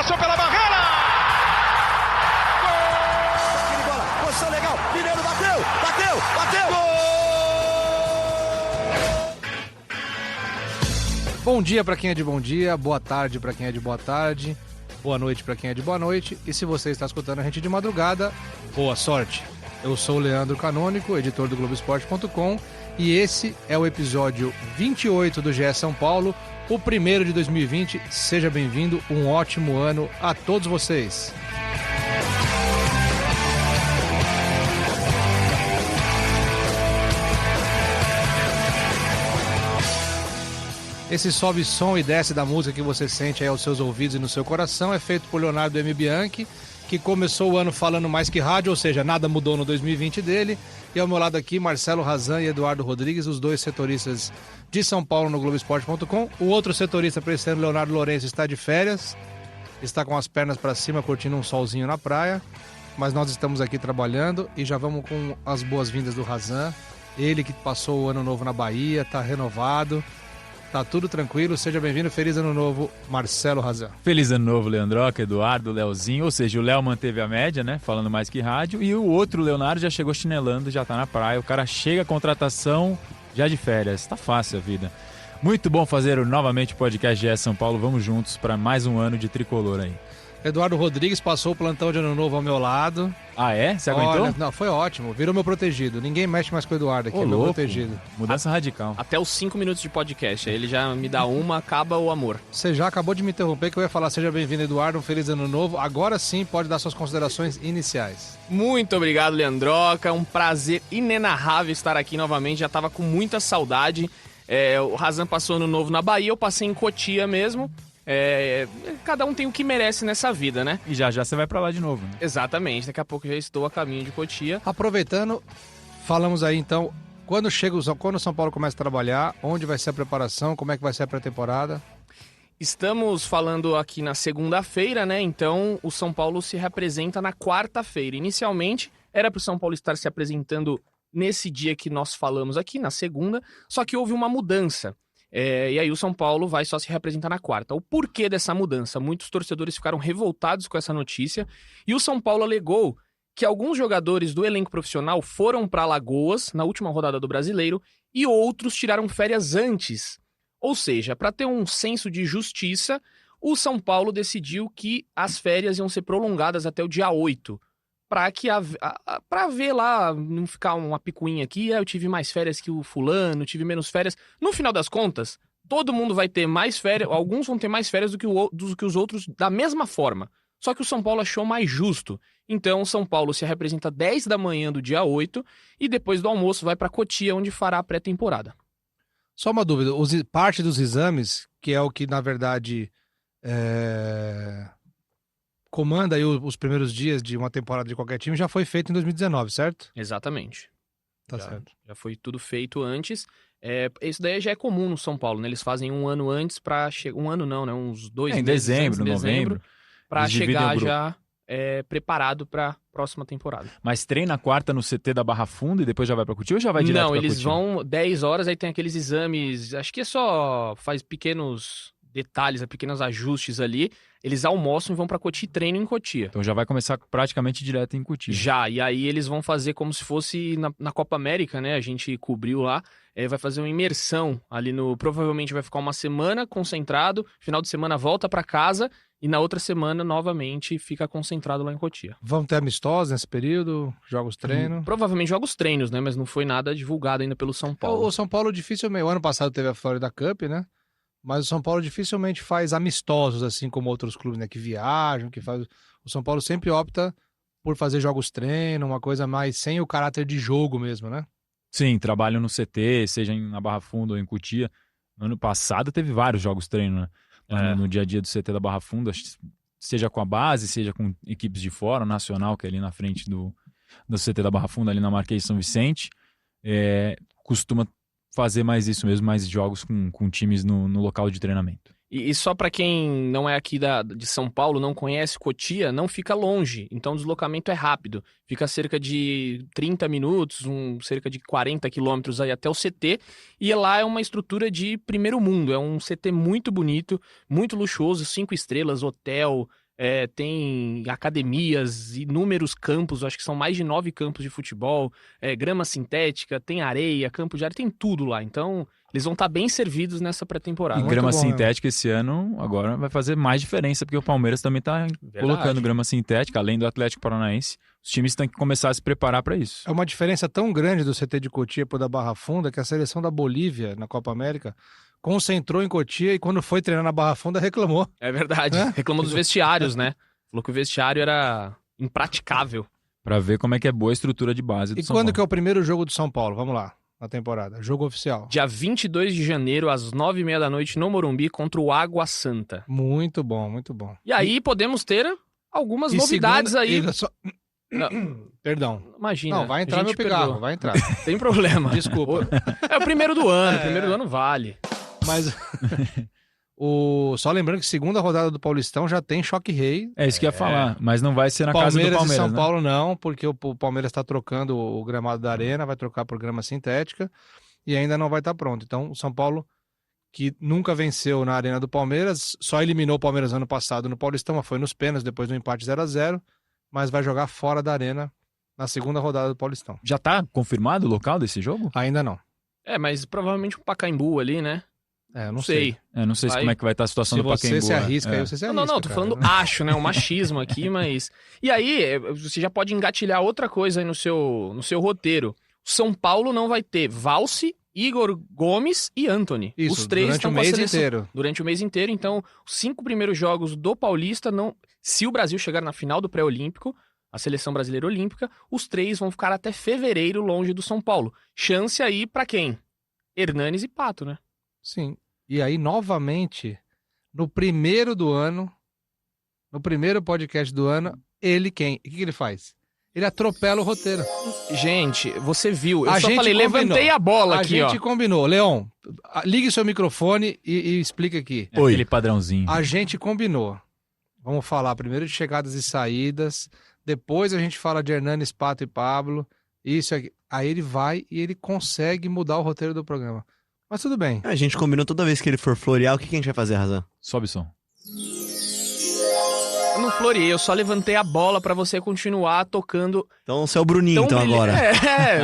passou pela barreira! Gol! Toque de bola, posição legal, Mineiro bateu! Gol! Bom dia para quem é de bom dia, boa tarde para quem é de boa tarde, boa noite para quem é de boa noite. E se você está escutando a gente de madrugada, boa sorte. Eu sou o Leandro Canônico, editor do Globoesporte.com, e esse é o episódio 28 do GE São Paulo, o primeiro de 2020. Seja bem-vindo, um ótimo ano a todos vocês. Esse sobe som e desce da música que você sente aí aos seus ouvidos e no seu coração é feito por Leonardo M. Bianchi, que começou o ano falando mais que rádio, ou seja, nada mudou no 2020 dele. E ao meu lado aqui, Marcelo Razan e Eduardo Rodrigues, os dois setoristas de São Paulo no Globoesporte.com. O outro setorista para esse ano, Leonardo Lourenço, está de férias, está com as pernas para cima, curtindo um solzinho na praia. Mas nós estamos aqui trabalhando e já vamos com as boas-vindas do Razan. Ele que passou o ano novo na Bahia, está renovado. Tá tudo tranquilo, seja bem-vindo, feliz ano novo, Marcelo Razan. Feliz ano novo, Leandroca, Eduardo, Leozinho, ou seja, o Léo manteve a média, né, falando mais que rádio, e o outro, Leonardo, já chegou chinelando, já tá na praia, o cara chega a contratação já de férias, tá fácil a vida. Muito bom fazer novamente o podcast GE São Paulo, vamos juntos para mais um ano de tricolor aí. Eduardo Rodrigues passou o plantão de ano novo ao meu lado. Ah, é? Você aguentou? Olha, não, foi ótimo, virou meu protegido, ninguém mexe mais com o Eduardo aqui, é meu protegido. Mudança radical. Até os 5 minutos de podcast, aí ele já me dá uma, acaba o amor. Você já acabou de me interromper que eu ia falar, seja bem-vindo, Eduardo, um feliz ano novo. Agora sim pode dar suas considerações iniciais. Muito obrigado, Leandroca, um prazer inenarrável estar aqui novamente, já tava com muita saudade. O Razan passou ano novo na Bahia, eu passei em Cotia mesmo. Cada um tem o que merece nessa vida, né? E já você vai pra lá de novo, né? Exatamente, daqui a pouco já estou a caminho de Cotia. Aproveitando, falamos aí então, quando o São Paulo começa a trabalhar, onde vai ser a preparação, como é que vai ser a pré-temporada? Estamos falando aqui na segunda-feira, né? Então o São Paulo se representa na quarta-feira. Inicialmente era para o São Paulo estar se apresentando nesse dia que nós falamos aqui, na segunda, só que houve uma mudança. E aí o São Paulo vai só se representar na quarta. O porquê dessa mudança? Muitos torcedores ficaram revoltados com essa notícia e o São Paulo alegou que alguns jogadores do elenco profissional foram para Alagoas na última rodada do Brasileiro e outros tiraram férias antes. Ou seja, para ter um senso de justiça, o São Paulo decidiu que as férias iam ser prolongadas até o dia 8. Pra ver lá, não ficar uma picuinha aqui, eu tive mais férias que o fulano, tive menos férias. No final das contas, todo mundo vai ter mais férias, alguns vão ter mais férias do que os outros da mesma forma. Só que o São Paulo achou mais justo. Então, o São Paulo se representa 10 da manhã do dia 8 e depois do almoço vai pra Cotia, onde fará a pré-temporada. Só uma dúvida, parte dos exames, que é o que na verdade comanda aí os primeiros dias de uma temporada de qualquer time, já foi feito em 2019, certo? Exatamente. Tá certo. Já foi tudo feito antes. Isso daí já é comum no São Paulo, né? Eles fazem um ano antes pra chegar. Um ano não, né? Uns 2 meses. Em dezembro, novembro. Pra chegar já preparado pra próxima temporada. Mas treina a quarta no CT da Barra Funda e depois já vai pra Cotia ou já vai direto pra Cotia? Não, eles vão 10 horas, aí tem aqueles exames. Acho que faz pequenos detalhes, pequenos ajustes ali. Eles almoçam e vão pra Cotia e treinam em Cotia. Então já vai começar praticamente direto em Cotia. Já, e aí eles vão fazer como se fosse na Copa América, né? A gente cobriu lá, vai fazer uma imersão ali provavelmente vai ficar uma semana concentrado, final de semana volta pra casa e na outra semana novamente fica concentrado lá em Cotia. Vão ter amistosos nesse período? Jogos treino? Provavelmente jogos treinos, né? Mas não foi nada divulgado ainda pelo São Paulo. O São Paulo dificilmente, o ano passado teve a Florida Cup, né? Mas o São Paulo dificilmente faz amistosos, assim como outros clubes, né? Que viajam, que faz. O São Paulo sempre opta por fazer jogos treino, uma coisa mais sem o caráter de jogo mesmo, né? Sim, trabalham no CT, seja na Barra Funda ou em Cotia. No ano passado teve vários jogos treino, né? No dia a dia do CT da Barra Funda, seja com a base, seja com equipes de fora, o Nacional, que é ali na frente do CT da Barra Funda, ali na Marquês de São Vicente. Costuma fazer mais isso mesmo, mais jogos com times no local de treinamento. E só para quem não é aqui de São Paulo, não conhece Cotia, não fica longe, então o deslocamento é rápido. Fica cerca de 30 minutos, cerca de 40 quilômetros aí até o CT, e lá é uma estrutura de primeiro mundo, é um CT muito bonito, muito luxuoso, 5 estrelas, hotel, tem academias, inúmeros campos, acho que são mais de 9 campos de futebol, grama sintética, tem areia, campo de areia, tem tudo lá. Então, eles vão estar bem servidos nessa pré-temporada. E grama sintética esse ano agora vai fazer mais diferença, porque o Palmeiras também está colocando grama sintética, além do Atlético Paranaense. Os times têm que começar a se preparar para isso. É uma diferença tão grande do CT de Cotia para o da Barra Funda que a seleção da Bolívia na Copa América concentrou em Cotia e quando foi treinar na Barra Funda reclamou. É verdade. Reclamou dos vestiários, né? Falou que o vestiário era impraticável. Para ver como é que é boa a estrutura de base do E São quando Paulo. que é o primeiro jogo do São Paulo? Vamos lá, na temporada. Jogo oficial. Dia 22 de janeiro, às 9h30 da noite, no Morumbi, contra o Água Santa. Muito bom, muito bom. E aí podemos ter algumas novidades aí. Perdão. Imagina. Não, vai entrar meu pigarro, vai entrar. Tem problema. Desculpa. É o primeiro do ano, o primeiro do ano vale. Mas só lembrando que segunda rodada do Paulistão já tem Choque Rei. É isso que eu ia falar, mas não vai ser na casa do Palmeiras Palmeiras, e São né? Paulo não, porque o Palmeiras está trocando o gramado da arena, vai trocar por grama sintética e ainda não vai estar pronto. Então, o São Paulo, que nunca venceu na arena do Palmeiras, só eliminou o Palmeiras ano passado no Paulistão, mas foi nos pênaltis, depois do empate 0-0, mas vai jogar fora da arena na segunda rodada do Paulistão. Já tá confirmado o local desse jogo? Ainda não. Mas provavelmente um Pacaembu ali, né? Eu não sei. Eu não sei Vai. como é que vai estar a situação Se do você Pacaembu. se arrisca, aí você se arrisca. Não, tô falando acho, né? Um machismo aqui, mas... E aí, você já pode engatilhar outra coisa aí no seu roteiro. O São Paulo não vai ter Valse, Igor Gomes e Antony. Isso, Os três durante estão o com a mês seleção inteiro. durante o mês inteiro. Então, os 5 primeiros jogos do Paulista, não. Se o Brasil chegar na final do pré-olímpico, a seleção brasileira olímpica, os 3 vão ficar até fevereiro longe do São Paulo. Chance aí pra quem? Hernanes e Pato, né? Sim. E aí, novamente, no primeiro do ano, no primeiro podcast do ano, ele quem? O que ele faz? Ele atropela o roteiro. Gente, você viu. Eu A só gente falei, combinou. levantei a bola A aqui, ó. gente combinou. Leon, ligue seu microfone e explica aqui. É aquele padrãozinho. A gente combinou. Vamos falar primeiro de chegadas e saídas, depois a gente fala de Hernanes, Pato e Pablo, isso aqui. Aí ele vai e ele consegue mudar o roteiro do programa. Mas tudo bem. A gente combinou toda vez que ele for florear, o que a gente vai fazer, Razan? Sobe o som. Eu não floreei, eu só levantei a bola pra você continuar tocando. Então você é o Bruninho, então, agora.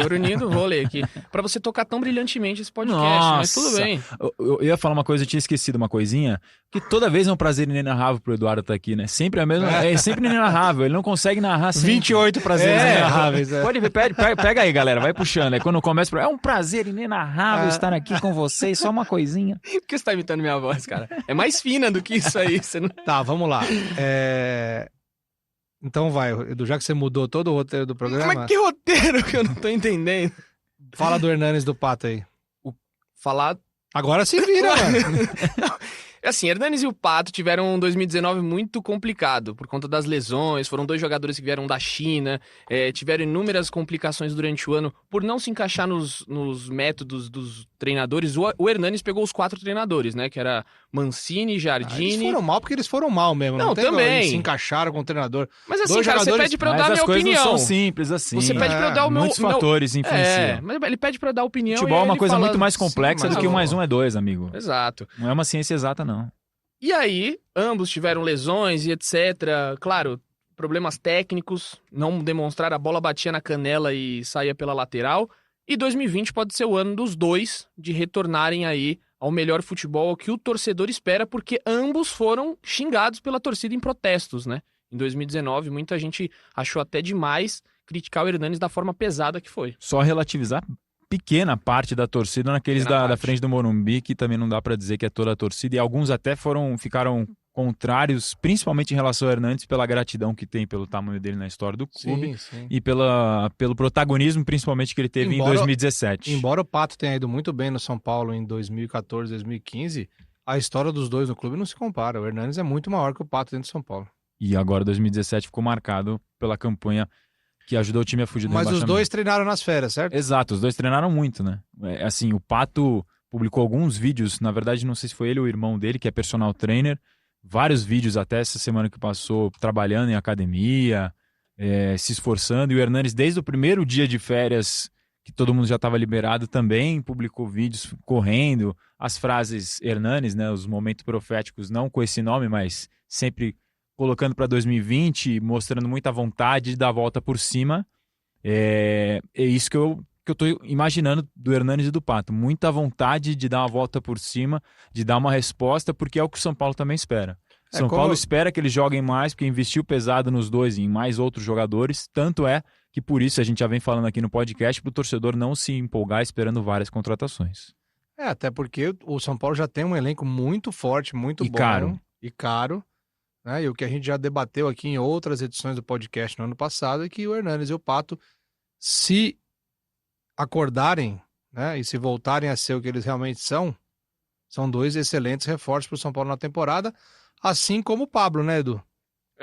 O Bruninho do vôlei aqui. Pra você tocar tão brilhantemente esse podcast, mas tudo Nossa. bem. Eu ia falar uma coisa, eu tinha esquecido uma coisinha, que toda vez é um prazer inenarrável pro Eduardo estar aqui, né? Sempre é a mesma, é sempre inenarrável, ele não consegue narrar sempre. 28 prazeres inenarráveis. Pode ver, pega aí, galera, vai puxando. É quando começa, é um prazer inenarrável estar aqui com vocês, só uma coisinha. Por que você tá imitando minha voz, cara? É mais fina do que isso aí. Você não... Tá, vamos lá. Então vai, Edu, já que você mudou todo o roteiro do programa, Mas que roteiro que eu não tô entendendo? fala do Hernanes do Pato aí. Falar... Agora se vira, mano. Assim, Hernanes e o Pato tiveram um 2019 muito complicado por conta das lesões, foram 2 jogadores que vieram da China, tiveram inúmeras complicações durante o ano por não se encaixar nos métodos dos treinadores. O Hernanes pegou os 4 treinadores, né, que era Mancini, Eles Jardine... foram mal porque eles foram mal mesmo. Não, tem também. Eles se encaixaram com o treinador. Mas assim, Dois cara, você jogadores- pede pra eu Mas dar a as minha coisas opinião. não são simples assim. Você pede pra eu dar o meu... Muitos fatores influenciam. mas ele pede pra eu dar a opinião. Futebol é e uma ele coisa fala, muito mais "Sim, complexa mas do que não." 1 mais 1 é 2, amigo. Exato. Não é uma ciência exata, não. E aí, ambos tiveram lesões e etc. Claro, problemas técnicos, não demonstrar a bola batia na canela e saía pela lateral. E 2020 pode ser o ano dos dois de retornarem aí ao melhor futebol, ao que o torcedor espera, porque ambos foram xingados pela torcida em protestos, né? Em 2019, muita gente achou até demais criticar o Hernanes da forma pesada que foi. Só relativizar pequena parte da torcida naqueles Pequena da parte. frente do Morumbi, que também não dá pra dizer que é toda a torcida, e alguns até ficaram contrários, principalmente em relação ao Hernanes, pela gratidão que tem pelo tamanho dele na história do clube Sim. e pelo protagonismo, principalmente, que ele teve em 2017. Embora o Pato tenha ido muito bem no São Paulo em 2014, 2015, a história dos dois no clube não se compara. O Hernanes é muito maior que o Pato dentro de São Paulo. E agora 2017 ficou marcado pela campanha que ajudou o time a fugir do Mas os rebaixamento. dois treinaram nas férias, certo? Exato, os dois treinaram muito, né? Assim, o Pato publicou alguns vídeos, na verdade não sei se foi ele ou o irmão dele, que é personal trainer, vários vídeos até essa semana que passou, trabalhando em academia, se esforçando, e o Hernanes desde o primeiro dia de férias, que todo mundo já estava liberado, também publicou vídeos correndo, as frases Hernanes, né, os momentos proféticos, não com esse nome, mas sempre colocando para 2020, mostrando muita vontade de dar a volta por cima. É isso que eu tô imaginando do Hernanes e do Pato. Muita vontade de dar uma volta por cima, de dar uma resposta, porque é o que o São Paulo também espera. São Paulo espera que eles joguem mais, porque investiu pesado nos dois e em mais outros jogadores. Tanto é que por isso a gente já vem falando aqui no podcast, para o torcedor não se empolgar esperando várias contratações. Até porque o São Paulo já tem um elenco muito forte, muito bom. E caro. Né? E o que a gente já debateu aqui em outras edições do podcast no ano passado é que o Hernanes e o Pato, se acordarem, né, e se voltarem a ser o que eles realmente são dois excelentes reforços para o São Paulo na temporada, assim como o Pablo, né, Edu?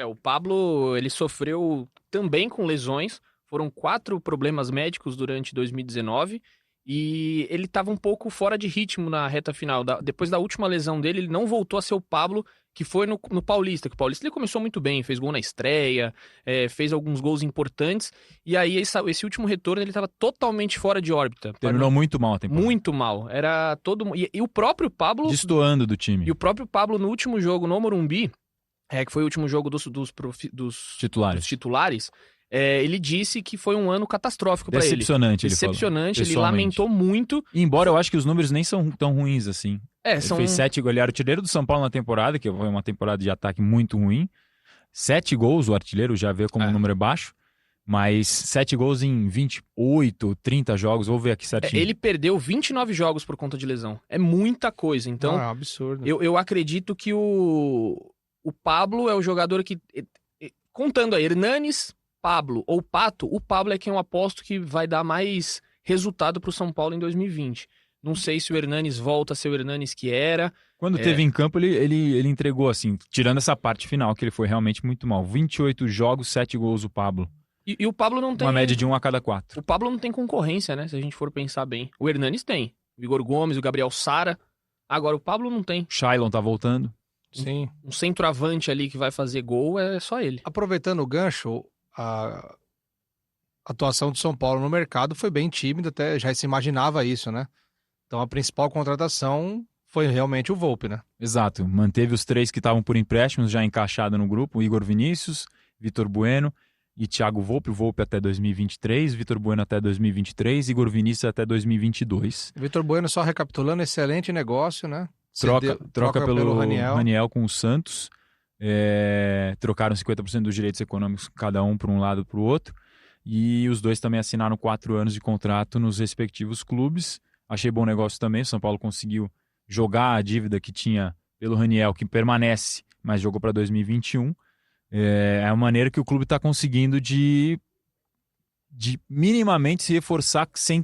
O Pablo, ele sofreu também com lesões, foram 4 problemas médicos durante 2019 e ele estava um pouco fora de ritmo na reta final. Depois da última lesão dele, ele não voltou a ser o Pablo que foi no Paulista, que o Paulista ele começou muito bem, fez gol na estreia, fez alguns gols importantes, e aí esse último retorno ele estava totalmente fora de órbita. Terminou muito mal a temporada. Muito mal, era todo... E o próprio Pablo... Destoando do time. E o próprio Pablo no último jogo no Morumbi, que foi o último jogo dos titulares, ele disse que foi um ano catastrófico para ele. Decepcionante, ele lamentou muito. E embora eu acho que os números nem são tão ruins assim. Ele são... fez 7 gols, ele era artilheiro do São Paulo na temporada, que foi uma temporada de ataque muito ruim. 7 gols, o artilheiro já vê como um número baixo, mas 7 gols em 28, 30 jogos, vou ver aqui certinho. Ele perdeu 29 jogos por conta de lesão. É muita coisa, então... é um absurdo. Eu acredito que o Pablo é o jogador que... Contando aí, Hernanes, Pablo ou Pato, o Pablo é quem eu aposto que vai dar mais resultado pro São Paulo em 2020. Não sei se o Hernanes volta a ser o Hernanes que era. Quando teve em campo, ele entregou, assim, tirando essa parte final, que ele foi realmente muito mal. 28 jogos, 7 gols o Pablo. E o Pablo não tem... Uma média de 1 a cada 4. O Pablo não tem concorrência, né? Se a gente for pensar bem. O Hernanes tem. O Igor Gomes, o Gabriel Sara. Agora o Pablo não tem. O Shailon tá voltando. Sim. Um centroavante ali que vai fazer gol é só ele. Aproveitando o gancho, a atuação do São Paulo no mercado foi bem tímida, até já se imaginava isso, né? Então a principal contratação foi realmente o Volpi, né? Exato, manteve os 3 que estavam por empréstimos já encaixado no grupo, o Igor Vinícius, Vitor Bueno e Thiago Volpi. O Volpi até 2023, Vitor Bueno até 2023, Igor Vinícius até 2022. Vitor Bueno, só recapitulando, excelente negócio, né? Troca pelo Raniel com o Santos. Trocaram 50% dos direitos econômicos, cada um para um lado para o outro. E os dois também assinaram 4 anos de contrato nos respectivos clubes. Achei bom negócio também. O São Paulo conseguiu jogar a dívida que tinha pelo Raniel, que permanece, mas jogou para 2021. É a maneira que o clube está conseguindo de minimamente se reforçar sem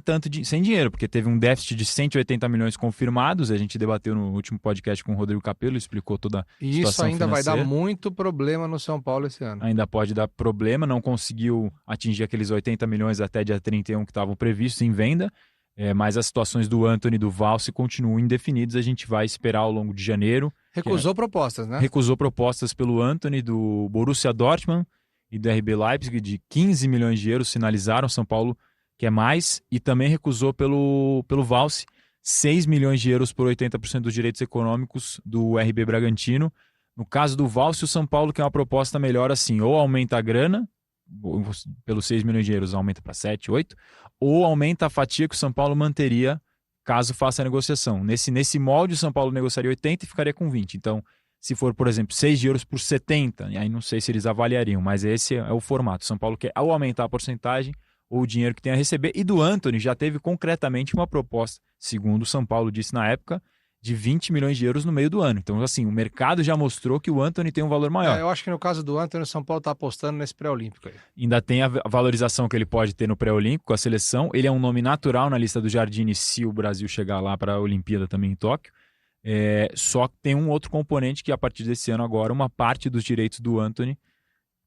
dinheiro, porque teve um déficit de 180 milhões confirmados. A gente debateu no último podcast com o Rodrigo Capello, explicou toda a situação financeira. Isso ainda vai dar muito problema no São Paulo esse ano. Ainda pode dar problema, não conseguiu atingir aqueles 80 milhões até dia 31 que estavam previstos em venda, mas as situações do Antony e do Valse continuam indefinidas. A gente vai esperar ao longo de janeiro. Recusou propostas, né? Recusou propostas pelo Antony, do Borussia Dortmund e do RB Leipzig, de 15 milhões de euros, sinalizaram. São Paulo quer mais, e também recusou pelo Valse 6 milhões de euros por 80% dos direitos econômicos do RB Bragantino. No caso do Valse, o São Paulo quer uma proposta melhor assim, ou aumenta a grana, pelos 6 milhões de euros aumenta para 7, 8, ou aumenta a fatia que o São Paulo manteria caso faça a negociação. Nesse molde, o São Paulo negociaria 80 e ficaria com 20. Então, se for, por exemplo, 6 de euros por 70, aí não sei se eles avaliariam, mas esse é o formato. São Paulo quer ou aumentar a porcentagem ou o dinheiro que tem a receber. E do Antony já teve concretamente uma proposta, segundo o São Paulo disse na época, de 20 milhões de euros no meio do ano. Então, assim, o mercado já mostrou que o Antony tem um valor maior. Eu acho que no caso do Antony, o São Paulo está apostando nesse pré-olímpico aí. Ainda tem a valorização que ele pode ter no pré-olímpico com a seleção. Ele é um nome natural na lista do Jardine se o Brasil chegar lá para a Olimpíada também em Tóquio. Só que tem um outro componente que a partir desse ano agora, uma parte dos direitos do Antony,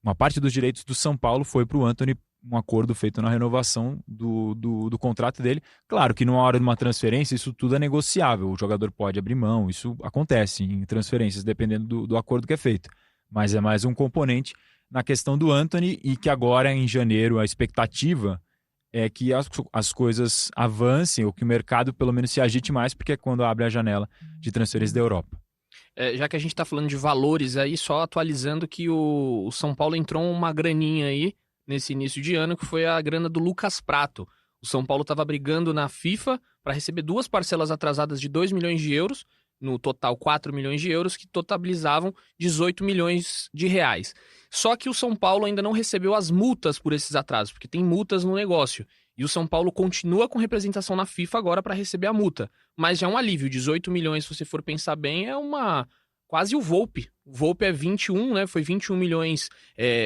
uma parte dos direitos do São Paulo foi para o Antony, um acordo feito na renovação do contrato dele. Claro que numa hora de uma transferência isso tudo é negociável, o jogador pode abrir mão, isso acontece em transferências dependendo do acordo que é feito, mas é mais um componente na questão do Antony, e que agora em janeiro a expectativa é que as coisas avancem, ou que o mercado pelo menos se agite mais, porque é quando abre a janela de transferências da Europa. já que a gente tá falando de valores aí, só atualizando que o São Paulo entrou uma graninha aí nesse início de ano, que foi a grana do Lucas Prato. O São Paulo estava brigando na FIFA para receber 2 parcelas atrasadas de 2 milhões de euros, no total 4 milhões de euros, que totalizavam 18 milhões de reais. Só que o São Paulo ainda não recebeu as multas por esses atrasos, porque tem multas no negócio. E o São Paulo continua com representação na FIFA agora para receber a multa. Mas já é um alívio, 18 milhões, se você for pensar bem, é quase o Volpe. O Volpe é 21, né? Foi 21 milhões.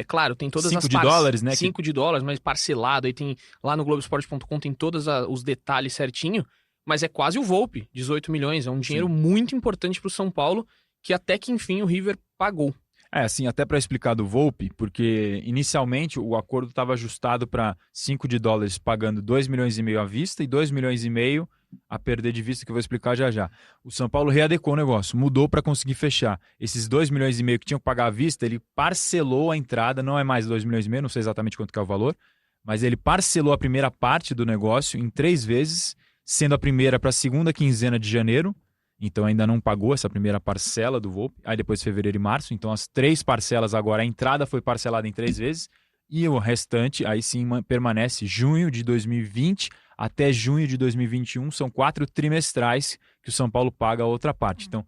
Claro, tem todas 5 as de dólares, né? 5 de dólares, mas parcelado. Aí tem lá no Globoesporte.com tem todos os detalhes certinho. Mas é quase o Volpe, 18 milhões. É um dinheiro muito importante para o São Paulo, que até que enfim o River pagou. Assim, até para explicar do Volpe, porque inicialmente o acordo estava ajustado para 5 de dólares pagando 2 milhões e meio à vista e 2 milhões e meio a perder de vista, que eu vou explicar já já. O São Paulo readecou o negócio, mudou para conseguir fechar. Esses 2 milhões e meio que tinham que pagar à vista, ele parcelou a entrada, não é mais 2 milhões e meio, não sei exatamente quanto que é o valor, mas ele parcelou a primeira parte do negócio em 3 vezes, sendo a primeira para a segunda quinzena de janeiro, então ainda não pagou essa primeira parcela do Volpe, aí depois fevereiro e março, então as 3 parcelas agora, a entrada foi parcelada em 3 vezes, e o restante aí sim permanece junho de 2020 até junho de 2021, são 4 trimestrais que o São Paulo paga a outra parte. Então,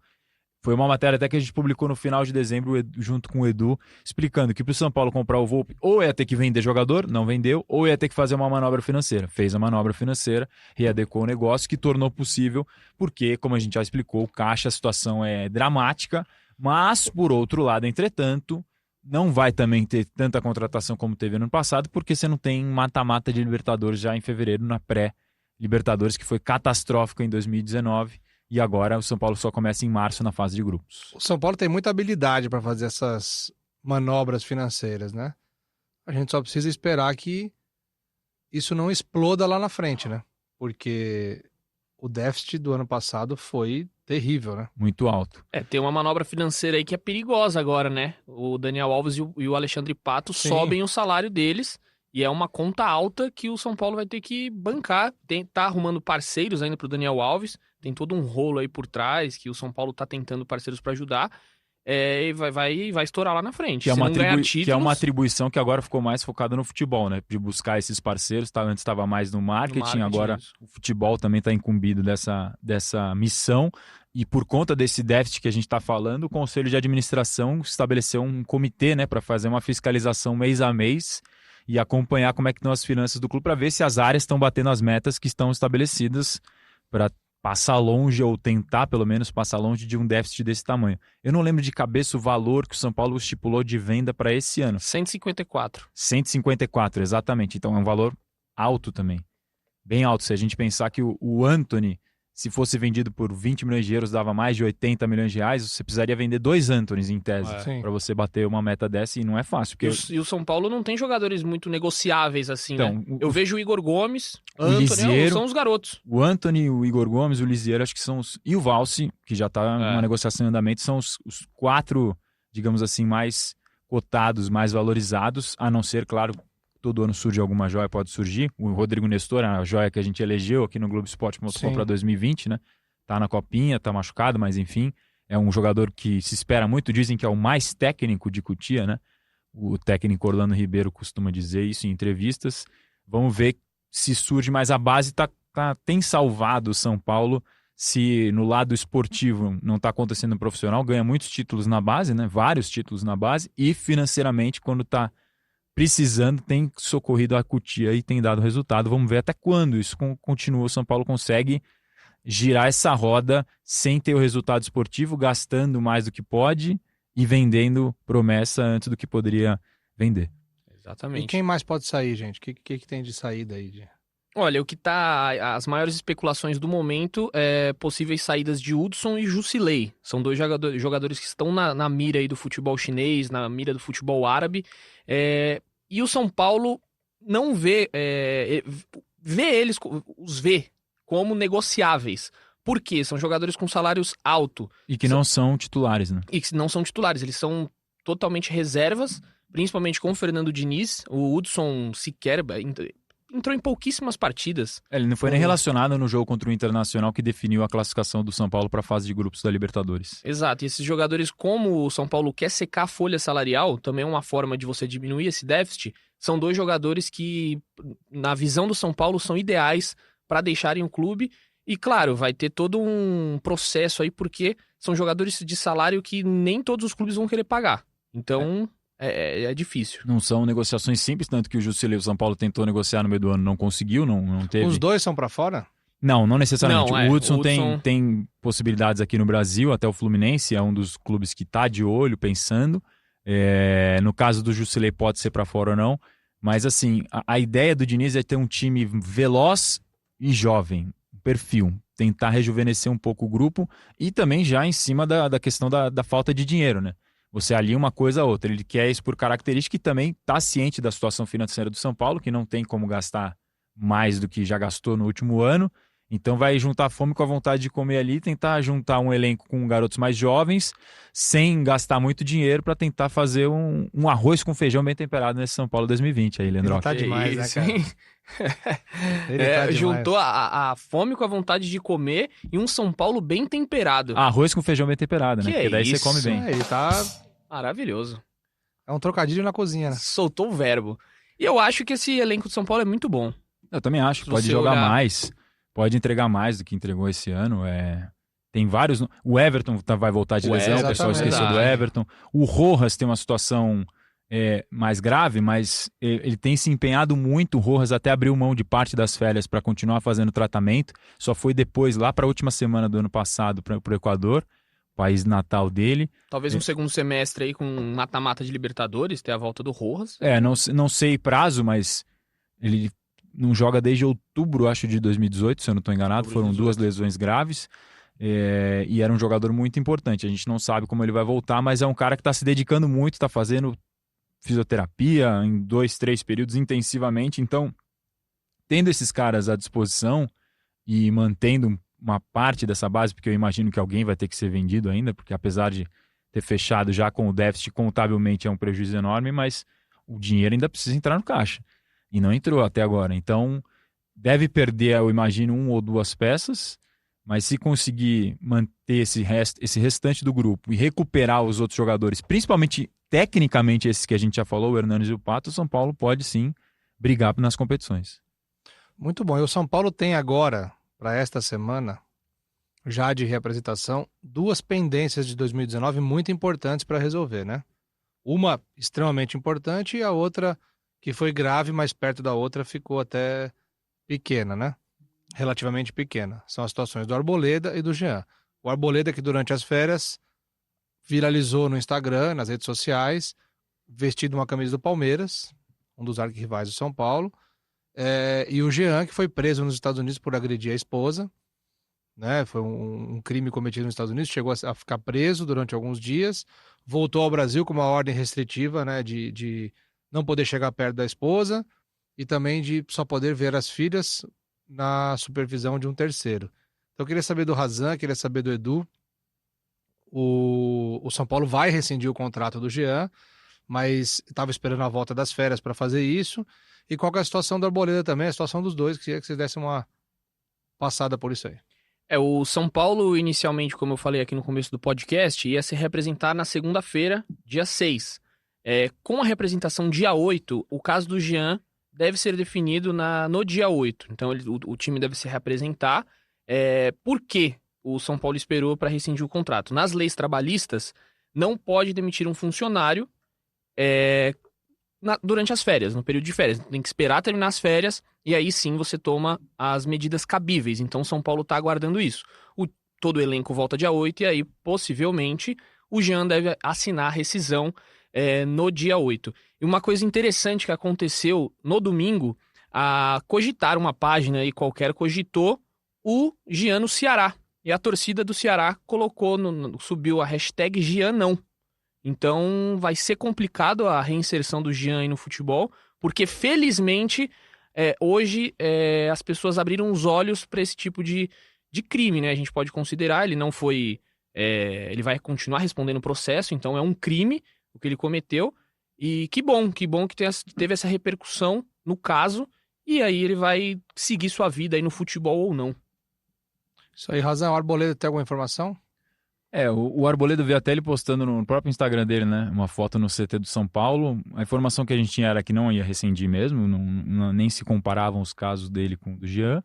foi uma matéria até que a gente publicou no final de dezembro, junto com o Edu, explicando que para o São Paulo comprar o Volpe, ou ia ter que vender jogador, não vendeu, ou ia ter que fazer uma manobra financeira. Fez a manobra financeira, readecou o negócio, que tornou possível, porque, como a gente já explicou, o caixa, a situação é dramática, mas, por outro lado, entretanto, não vai também ter tanta contratação como teve no ano passado, porque você não tem mata-mata de Libertadores já em fevereiro, na pré-Libertadores, que foi catastrófica em 2019, e agora o São Paulo só começa em março na fase de grupos. O São Paulo tem muita habilidade para fazer essas manobras financeiras, né? A gente só precisa esperar que isso não exploda lá na frente, né? Porque o déficit do ano passado foi terrível, né? Muito alto. Tem uma manobra financeira aí que é perigosa agora, né? O Daniel Alves e o Alexandre Pato sobem o salário deles. E é uma conta alta que o São Paulo vai ter que bancar. Tá arrumando parceiros ainda pro Daniel Alves. Tem todo um rolo aí por trás que o São Paulo tá tentando parceiros para ajudar. E vai estourar lá na frente. Que é uma atribuição que agora ficou mais focada no futebol, né? De buscar esses parceiros. Antes estava mais no marketing, agora isso. O futebol também está incumbido dessa missão. E por conta desse déficit que a gente está falando, o Conselho de Administração estabeleceu um comitê, né, para fazer uma fiscalização mês a mês e acompanhar como é que estão as finanças do clube para ver se as áreas estão batendo as metas que estão estabelecidas para passar longe ou tentar pelo menos passar longe de um déficit desse tamanho. Eu não lembro de cabeça o valor que o São Paulo estipulou de venda para esse ano. 154. 154, exatamente. Então é um valor alto também. Bem alto. Se a gente pensar que o Antony, se fosse vendido por 20 milhões de euros, dava mais de 80 milhões de reais, você precisaria vender 2 Antonys em tese para você bater uma meta dessa, e não é fácil. Porque E o São Paulo não tem jogadores muito negociáveis assim, então, né? Eu vejo o Igor Gomes, Antony, são os garotos. O Antony, o Igor Gomes, o Lisieiro, acho que são os... E o Valsi, que já está numa negociação em andamento, são os 4, digamos assim, mais cotados, mais valorizados, a não ser, claro, todo ano surge alguma joia, pode surgir. O Rodrigo Nestor, a joia que a gente elegeu aqui no Globoesporte.com para 2020, né? Tá na copinha, tá machucado, mas enfim, é um jogador que se espera muito. Dizem que é o mais técnico de Cotia, né? O técnico Orlando Ribeiro costuma dizer isso em entrevistas. Vamos ver se surge, mas a base tem salvado o São Paulo. Se no lado esportivo não está acontecendo no profissional, ganha muitos títulos na base, né? Vários títulos na base, e financeiramente, quando está precisando, tem socorrido a Cotia e tem dado resultado. Vamos ver até quando isso continua. O São Paulo consegue girar essa roda sem ter o resultado esportivo, gastando mais do que pode e vendendo promessa antes do que poderia vender. Exatamente. E quem mais pode sair, gente? O que tem de saída aí? Olha, o que tá... As maiores especulações do momento é possíveis saídas de Hudson e Jusilei. São 2 jogadores que estão na mira aí do futebol chinês, na mira do futebol árabe. E o São Paulo não vê eles, os vê como negociáveis. Por quê? São jogadores com salários altos. E que não são titulares, né? E que não são titulares, eles são totalmente reservas, principalmente com o Fernando Diniz. O Hudson sequer... entrou em pouquíssimas partidas. Ele não foi nem relacionado no jogo contra o Internacional que definiu a classificação do São Paulo para a fase de grupos da Libertadores. Exato, e esses jogadores, como o São Paulo quer secar a folha salarial, também é uma forma de você diminuir esse déficit, são 2 jogadores que, na visão do São Paulo, são ideais para deixarem o clube. E, claro, vai ter todo um processo aí, porque são jogadores de salário que nem todos os clubes vão querer pagar. Então, é difícil. Não são negociações simples, tanto que o Jusilei, o São Paulo tentou negociar no meio do ano, não conseguiu, não teve. Os 2 são para fora? Não necessariamente. Não, o Hudson o Hudson tem possibilidades aqui no Brasil, até o Fluminense é um dos clubes que está de olho, pensando. No caso do Jusilei pode ser para fora ou não, mas assim, a ideia do Diniz é ter um time veloz e jovem, perfil, tentar rejuvenescer um pouco o grupo e também já em cima da questão da falta de dinheiro, né? Você alia uma coisa a outra. Ele quer isso por característica e também está ciente da situação financeira do São Paulo, que não tem como gastar mais do que já gastou no último ano. Então vai juntar a fome com a vontade de comer ali, tentar juntar um elenco com garotos mais jovens, sem gastar muito dinheiro, para tentar fazer um arroz com feijão bem temperado nesse São Paulo 2020 aí, Leandro. Ele tá demais, né, cara? Ele tá demais. Juntou a fome com a vontade de comer e um São Paulo bem temperado. Arroz com feijão bem temperado, né? Que Porque daí isso? você come bem. Ele tá... Maravilhoso. É um trocadilho na cozinha, né? Soltou o verbo. E eu acho que esse elenco de São Paulo é muito bom. Eu também acho que Se pode você jogar olhar- mais, pode entregar mais do que entregou esse ano. Tem vários. O Everton vai voltar de O lesão, o pessoal exatamente. esqueceu do Verdade. Everton. O Rojas tem uma situação mais grave, mas ele tem se empenhado muito. O Rojas até abriu mão de parte das férias para continuar fazendo tratamento. Só foi depois, lá para a última semana do ano passado, para o Equador, país natal dele. Talvez um segundo semestre aí com um mata-mata de Libertadores, ter a volta do Rojas. Não sei prazo, mas ele não joga desde outubro, acho, de 2018, se eu não estou enganado. Outubro de Foram 2 2018. lesões graves. E era um jogador muito importante. A gente não sabe como ele vai voltar, mas é um cara que está se dedicando muito, está fazendo fisioterapia em 2, 3 períodos intensivamente. Então, tendo esses caras à disposição e mantendo uma parte dessa base, porque eu imagino que alguém vai ter que ser vendido ainda, porque apesar de ter fechado já com o déficit contabilmente é um prejuízo enorme, mas o dinheiro ainda precisa entrar no caixa. E não entrou até agora. Então, deve perder, eu imagino, 1 ou 2 peças, mas se conseguir manter esse restante do grupo e recuperar os outros jogadores, principalmente tecnicamente esses que a gente já falou, o Hernanes e o Pato, o São Paulo pode sim brigar nas competições. Muito bom. E o São Paulo tem agora, para esta semana, já de reapresentação, 2 pendências de 2019 muito importantes para resolver, né? Uma extremamente importante e a outra que foi grave, mas perto da outra ficou até pequena, né? Relativamente pequena. São as situações do Arboleda e do Jean. O Arboleda que durante as férias viralizou no Instagram, nas redes sociais, vestido uma camisa do Palmeiras, um dos arquirrivais do São Paulo, e o Jean, que foi preso nos Estados Unidos por agredir a esposa, né? Foi um crime cometido nos Estados Unidos, chegou a ficar preso durante alguns dias, voltou ao Brasil com uma ordem restritiva, né? De não poder chegar perto da esposa e também de só poder ver as filhas na supervisão de um terceiro. Então eu queria saber do Razan, queria saber do Edu. O São Paulo vai rescindir o contrato do Jean, mas estava esperando a volta das férias para fazer isso. E qual que é a situação do Arboleda também, a situação dos dois, queria que vocês dessem uma passada por isso aí. O São Paulo, inicialmente, como eu falei aqui no começo do podcast, ia se representar na segunda-feira, dia 6. Com a representação dia 8, o caso do Jean deve ser definido no dia 8. Então o time deve se reapresentar. Por quê? O São Paulo esperou para rescindir o contrato. Nas leis trabalhistas, não pode demitir um funcionário durante as férias, no período de férias. Tem que esperar terminar as férias e aí sim você toma as medidas cabíveis. Então, São Paulo está aguardando isso. Todo o elenco volta dia 8 e aí, possivelmente, o Jean deve assinar a rescisão no dia 8. E uma coisa interessante que aconteceu no domingo, cogitar uma página aí qualquer cogitou o Jean no Ceará. E a torcida do Ceará subiu a hashtag Jean não. Então vai ser complicado a reinserção do Jean aí no futebol, porque felizmente hoje as pessoas abriram os olhos para esse tipo de crime, né? A gente pode considerar, ele não foi... ele vai continuar respondendo o processo, então é um crime o que ele cometeu. E que bom que teve essa repercussão no caso e aí ele vai seguir sua vida aí no futebol ou não. Isso aí, Razão. O Arboleda tem alguma informação? O Arboleda veio até ele postando no próprio Instagram dele, né? Uma foto no CT do São Paulo. A informação que a gente tinha era que não ia rescindir mesmo, nem se comparavam os casos dele com o do Jean,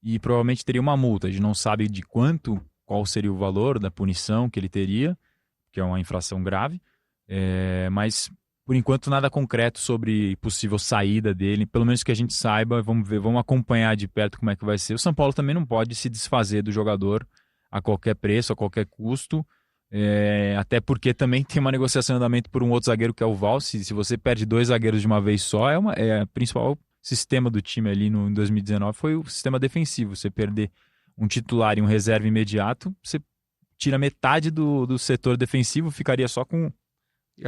e provavelmente teria uma multa. A gente não sabe de qual seria o valor da punição que ele teria, que é uma infração grave, mas por enquanto nada concreto sobre possível saída dele, pelo menos que a gente saiba. Vamos ver, vamos acompanhar de perto como é que vai ser. O São Paulo também não pode se desfazer do jogador a qualquer preço, a qualquer custo, até porque também tem uma negociação em andamento por um outro zagueiro que é o Val. Se você perde 2 zagueiros de uma vez só, é o principal sistema do time ali em 2019 foi o sistema defensivo. Você perder um titular e um reserva imediato, você tira metade do setor defensivo, ficaria só com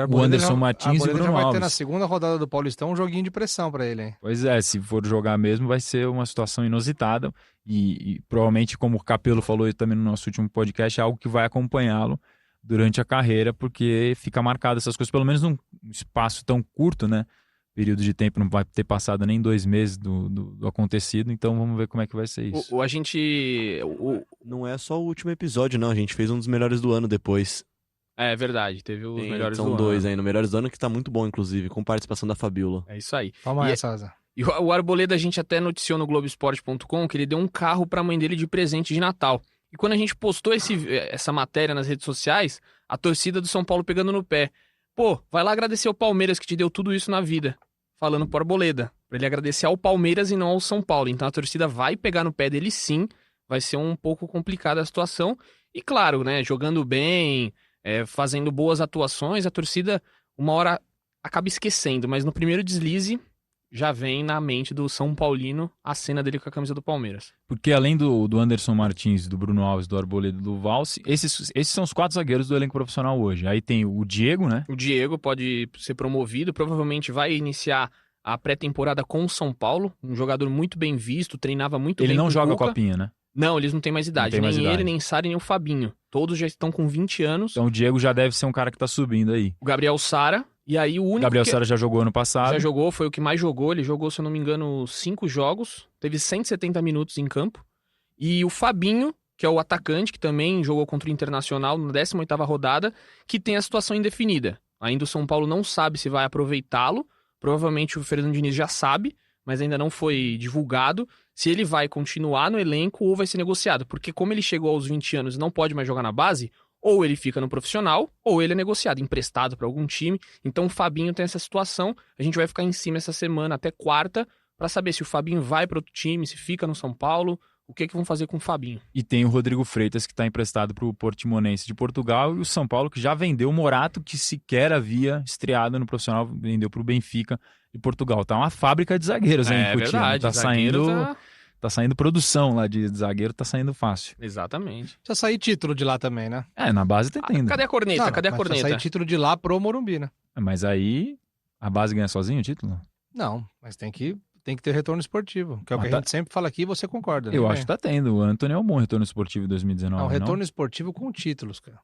o Anderson Martins e o Bruno já vai Alves. ter na segunda rodada do Paulistão um joguinho de pressão pra ele, hein? Pois é, se for jogar mesmo vai ser uma situação inusitada e provavelmente, como o Capello falou também no nosso último podcast, é algo que vai acompanhá-lo durante a carreira, porque fica marcado essas coisas, pelo menos num espaço tão curto, né? Período de tempo, não vai ter passado nem 2 meses do acontecido, então vamos ver como é que vai ser isso. Não é só o último episódio, não. A gente fez um dos melhores do ano depois. É verdade, teve os melhores do São ano. 2 aí, no melhores do ano, que tá muito bom, inclusive, com participação da Fabiola. É isso aí. Toma E- essa, Razão. E o Arboleda, a gente até noticiou no Globoesporte.com que ele deu um carro pra mãe dele de presente de Natal. E quando a gente postou essa matéria nas redes sociais, a torcida do São Paulo pegando no pé. Pô, vai lá agradecer ao Palmeiras que te deu tudo isso na vida. Falando pro Arboleda. Pra ele agradecer ao Palmeiras e não ao São Paulo. Então a torcida vai pegar no pé dele sim. Vai ser um pouco complicada a situação. E claro, né, jogando bem, fazendo boas atuações, a torcida uma hora acaba esquecendo. Mas no primeiro deslize, já vem na mente do São Paulino a cena dele com a camisa do Palmeiras. Porque além do Anderson Martins, do Bruno Alves, do Arboleda e do Valse, esses são os 4 zagueiros do elenco profissional hoje. Aí tem o Diego, né? O Diego pode ser promovido, provavelmente vai iniciar a pré-temporada com o São Paulo. Um jogador muito bem visto, treinava muito Ele bem não com o joga Cuca. copinha, né? Não, eles não têm mais idade. tem mais Nem idade. ele, nem Sara, nem o Fabinho. Todos já estão com 20 anos. Então o Diego já deve ser um cara que tá subindo aí. O Gabriel Sara. E aí o único Gabriel que Sara já jogou ano passado. já jogou, foi o que mais jogou. Ele jogou, se eu não me engano, 5 jogos. Teve 170 minutos em campo. E o Fabinho, que é o atacante, que também jogou contra o Internacional na 18ª rodada, que tem a situação indefinida. Ainda o São Paulo não sabe se vai aproveitá-lo. Provavelmente o Fernando Diniz já sabe, mas ainda não foi divulgado se ele vai continuar no elenco ou vai ser negociado. Porque como ele chegou aos 20 anos e não pode mais jogar na base, ou ele fica no profissional, ou ele é negociado, emprestado para algum time. Então o Fabinho tem essa situação. A gente vai ficar em cima essa semana até quarta para saber se o Fabinho vai para outro time, se fica no São Paulo, o que vão fazer com o Fabinho. E tem o Rodrigo Freitas, que está emprestado para o Portimonense de Portugal, e o São Paulo, que já vendeu o Morato, que sequer havia estreado no profissional, vendeu para o Benfica de Portugal. Tá uma fábrica de zagueiros, hein, É Coutinho? verdade, Tá zagueiro saindo, tá saindo produção lá de zagueiro, tá saindo fácil. Exatamente. Precisa sair título de lá também, né? Na base tá tendo. Cadê a corneta? Não, Cadê a mas corneta? Precisa sair título de lá pro Morumbi, né? Mas aí a base ganha sozinho o título? Não, mas tem que ter retorno esportivo, que é o Mas que tá- a gente sempre fala aqui e você concorda. né? Eu acho que tá tendo. O Antony é um bom retorno esportivo em 2019, Não, não? retorno esportivo com títulos, cara.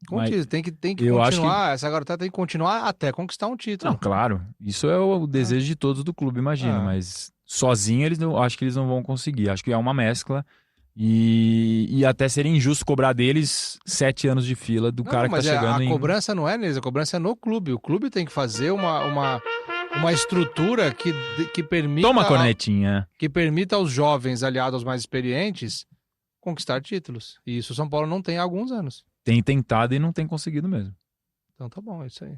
Com Mas títulos. Tem que eu acho continuar. Essa garotada tem que continuar até conquistar um título. Não, claro. Isso é o desejo de todos do clube, imagino. Ah. Mas sozinho acho que eles não vão conseguir. Acho que é uma mescla. E até seria injusto cobrar deles 7 anos de fila do Não, cara que tá mas chegando a em... cobrança não é neles, a cobrança é no clube. O clube tem que fazer uma estrutura que permita Toma a cornetinha. que permita aos jovens aliados aos mais experientes conquistar títulos. E isso o São Paulo não tem há alguns anos. Tem tentado e não tem conseguido mesmo. Então tá bom, é isso aí.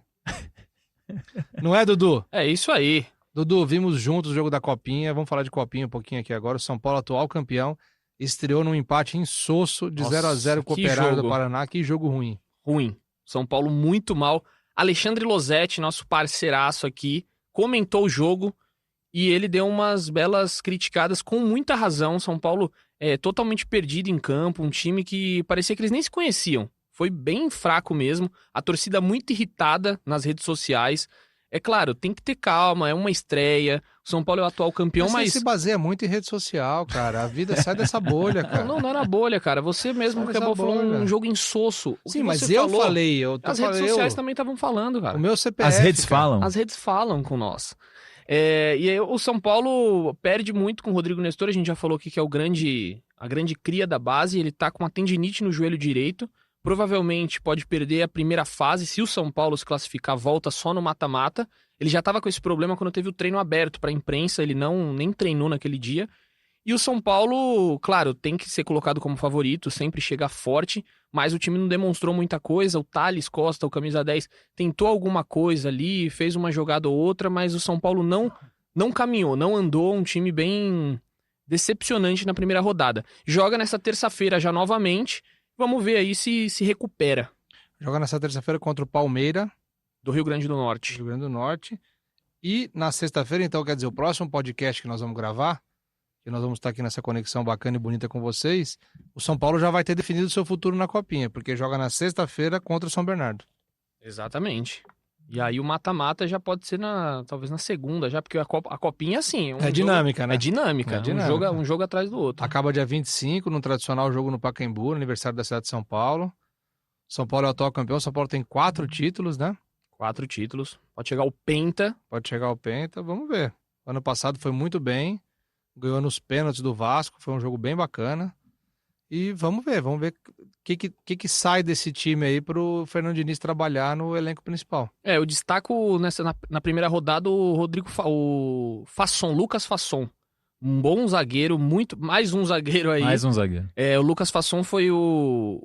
Não é, Dudu? É isso aí. Dudu, vimos juntos o jogo da Copinha. Vamos falar de Copinha um pouquinho aqui agora. O São Paulo, atual campeão, estreou num empate insosso de Nossa, 0-0 com o que Operário do jogo. Paraná. Que jogo ruim. Ruim. São Paulo muito mal. Alexandre Losetti, nosso parceiraço aqui, comentou o jogo e ele deu umas belas criticadas com muita razão. São Paulo é totalmente perdido em campo, um time que parecia que eles nem se conheciam. Foi bem fraco mesmo, a torcida muito irritada nas redes sociais. É claro, tem que ter calma, é uma estreia. O São Paulo é o atual campeão, Você mas... se baseia muito em rede social, cara. A vida sai dessa bolha, cara. Não era bolha, cara. Você mesmo Sai que acabou dessa falando bolha. um jogo insosso. O Sim, que mas você eu falou, falei. As redes sociais também estavam falando, cara. O meu CPF, As redes cara. falam. As redes falam com nós. E aí, o São Paulo perde muito com o Rodrigo Nestor, a gente já falou aqui que é a grande cria da base, ele tá com uma tendinite no joelho direito, provavelmente pode perder a primeira fase, se o São Paulo se classificar, volta só no mata-mata. Ele já tava com esse problema quando teve o treino aberto pra imprensa, ele nem treinou naquele dia. E o São Paulo, claro, tem que ser colocado como favorito, sempre chega forte, mas o time não demonstrou muita coisa. O Thales Costa, o camisa 10, tentou alguma coisa ali, fez uma jogada ou outra, mas o São Paulo não caminhou, não andou, um time bem decepcionante na primeira rodada. Joga nessa terça-feira já novamente, vamos ver aí se recupera. Joga nessa terça-feira contra o Palmeiras, Do Rio Grande do Norte. Rio Grande do Norte. E na sexta-feira, então, quer dizer, o próximo podcast que nós vamos gravar, que nós vamos estar aqui nessa conexão bacana e bonita com vocês, o São Paulo já vai ter definido o seu futuro na Copinha, porque joga na sexta-feira contra o São Bernardo. Exatamente. E aí o mata-mata já pode ser talvez na segunda, já, porque a Copinha, assim... É dinâmica, né? É dinâmica. É dinâmica. Um jogo atrás do outro. Acaba dia 25, no tradicional jogo no Pacaembu, aniversário da cidade de São Paulo. São Paulo é o atual campeão, São Paulo tem 4 títulos, né? 4 títulos. Pode chegar o Penta. Pode chegar ao Penta, vamos ver. Ano passado foi muito bem, ganhou nos pênaltis do Vasco, foi um jogo bem bacana. E vamos ver o que sai desse time aí pro Fernando Diniz trabalhar no elenco principal. Eu destaco na primeira rodada o Lucas Fasson. Um bom zagueiro, mais um zagueiro aí. Mais um zagueiro. O Lucas Fasson foi o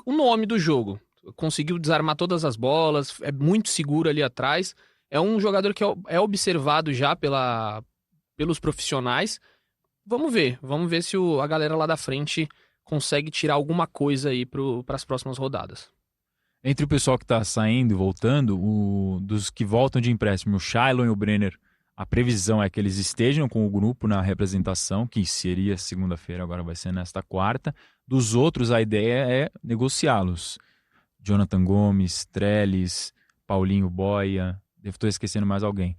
nome do jogo. Conseguiu desarmar todas as bolas, é muito seguro ali atrás. É um jogador que é observado já pelos profissionais. Vamos ver se a galera lá da frente consegue tirar alguma coisa aí para as próximas rodadas. Entre o pessoal que está saindo e voltando, dos que voltam de empréstimo, o Shailon e o Brenner, a previsão é que eles estejam com o grupo na representação, que seria segunda-feira, agora vai ser nesta quarta. Dos outros, a ideia é negociá-los. Jonathan Gomes, Trellis, Paulinho Boia, estou esquecendo mais alguém.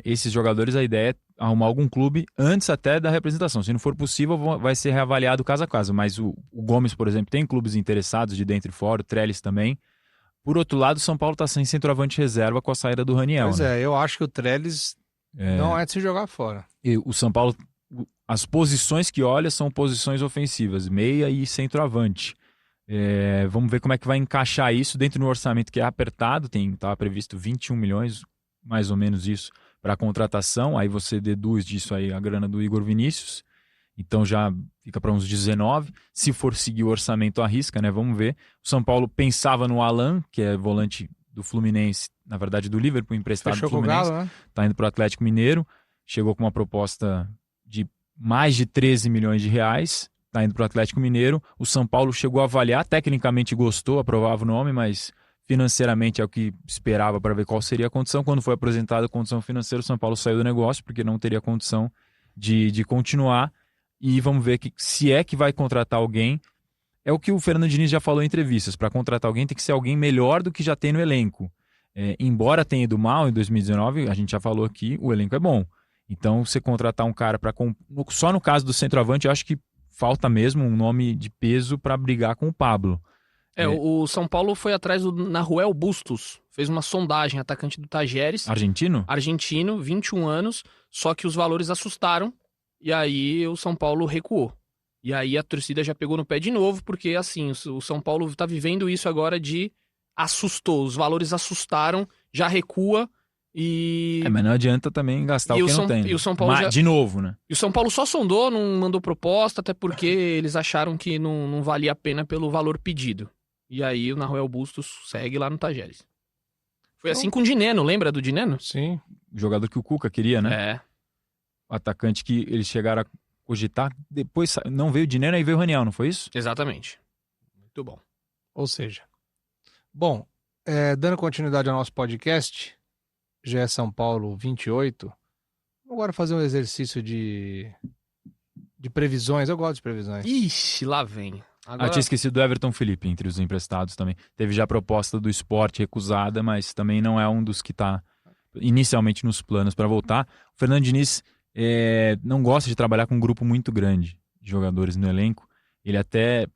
Esses jogadores, a ideia é arrumar algum clube antes até da representação. Se não for possível, vai ser reavaliado caso a caso. Mas o Gomes, por exemplo, tem clubes interessados de dentro e fora, o Trellis também. Por outro lado, o São Paulo está sem centroavante reserva com a saída do Raniel. Pois eu acho que o Trellis não é de se jogar fora. E o São Paulo, as posições que olha são posições ofensivas, meia e centroavante. Vamos ver como é que vai encaixar isso dentro do orçamento que é apertado. Estava previsto 21 milhões, mais ou menos isso, para a contratação. Aí você deduz disso aí a grana do Igor Vinícius. Então já fica para uns 19. Se for seguir o orçamento à risca, né? Vamos ver. O São Paulo pensava no Alan, que é volante do Fluminense, na verdade do Liverpool, emprestado do Fluminense. Galo, né? Tá indo para o Atlético Mineiro. Chegou com uma proposta de mais de 13 milhões de reais. Tá indo para o Atlético Mineiro. O São Paulo chegou a avaliar, tecnicamente gostou, aprovava o nome, mas financeiramente é o que esperava para ver qual seria a condição. Quando foi apresentada a condição financeira, o São Paulo saiu do negócio porque não teria condição de continuar. E vamos ver se é que vai contratar alguém. É o que o Fernando Diniz já falou em entrevistas. Para contratar alguém tem que ser alguém melhor do que já tem no elenco. Embora tenha ido mal em 2019, a gente já falou aqui, o elenco é bom. Então, você contratar um cara para... Só no caso do centroavante, eu acho que falta mesmo um nome de peso para brigar com o Pablo. O São Paulo foi atrás do Nahuel Bustos, fez uma sondagem, atacante do Tajeres. Argentino? Argentino, 21 anos, só que os valores assustaram, e aí o São Paulo recuou. E aí a torcida já pegou no pé de novo, porque assim, o São Paulo tá vivendo isso agora de assustou, os valores assustaram, já recua e... mas não adianta também gastar o que não tem. E o São Paulo de novo, né? E o São Paulo só sondou, não mandou proposta, até porque eles acharam que não valia a pena pelo valor pedido. E aí o Nahuel Bustos segue lá no Tajeres. Foi assim com o Dineno, lembra do Dineno? Sim. O jogador que o Cuca queria, né? O atacante que eles chegaram a cogitar. Depois não veio o Dineno, aí veio o Raniel, não foi isso? Exatamente. Muito bom. Ou seja, bom, dando continuidade ao nosso podcast, já é São Paulo 28, vamos agora fazer um exercício de previsões. Eu gosto de previsões. Ixi, lá vem. Agora... tinha esquecido do Everton Felipe entre os emprestados também. Teve já a proposta do Sport recusada, mas também não é um dos que está inicialmente nos planos para voltar. O Fernando Diniz não gosta de trabalhar com um grupo muito grande de jogadores no elenco. Ele até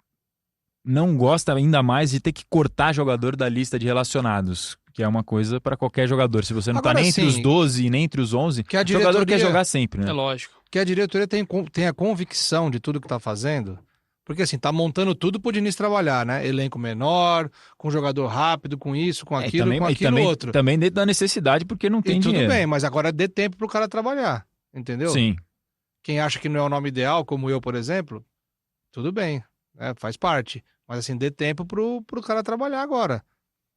não gosta ainda mais de ter que cortar jogador da lista de relacionados. que é uma coisa para qualquer jogador. Se você não Agora, tá nem entre os sim, 12 e nem entre os 11, que a o jogador quer diretoria- jogar sempre, né? É lógico. que a diretoria tem a convicção de tudo que tá fazendo, porque assim, tá montando tudo pro Diniz trabalhar, né? Elenco menor, com jogador rápido, com isso, com aquilo, com aquilo outro. Também dentro da necessidade, porque não tem E tudo dinheiro. bem, mas agora dê tempo pro cara trabalhar, entendeu? Sim. Quem acha que não é o nome ideal, como eu, por exemplo, tudo bem, né? Faz parte. Mas assim, dê tempo pro cara trabalhar agora.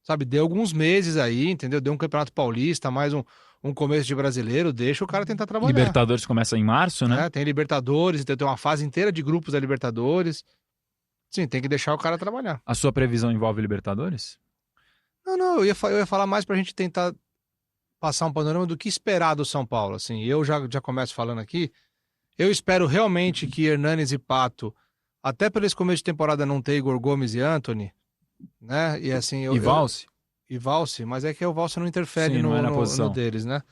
Sabe, dê alguns meses aí, entendeu? Dê um Campeonato Paulista, mais um começo de brasileiro, deixa o cara tentar trabalhar. Libertadores começa em março, né? Tem Libertadores, então tem uma fase inteira de grupos da Libertadores. Sim, tem que deixar o cara trabalhar. A sua previsão envolve Libertadores? Não, eu ia falar mais pra gente tentar passar um panorama do que esperar do São Paulo. Assim, eu já começo falando aqui. Eu espero realmente que Hernanes e Pato, até pelo esse começo de temporada não ter Igor Gomes e Antony, né? E assim, E Valse? E Valse, mas é que o Valse não interfere Sim, não é na no posição. deles, né?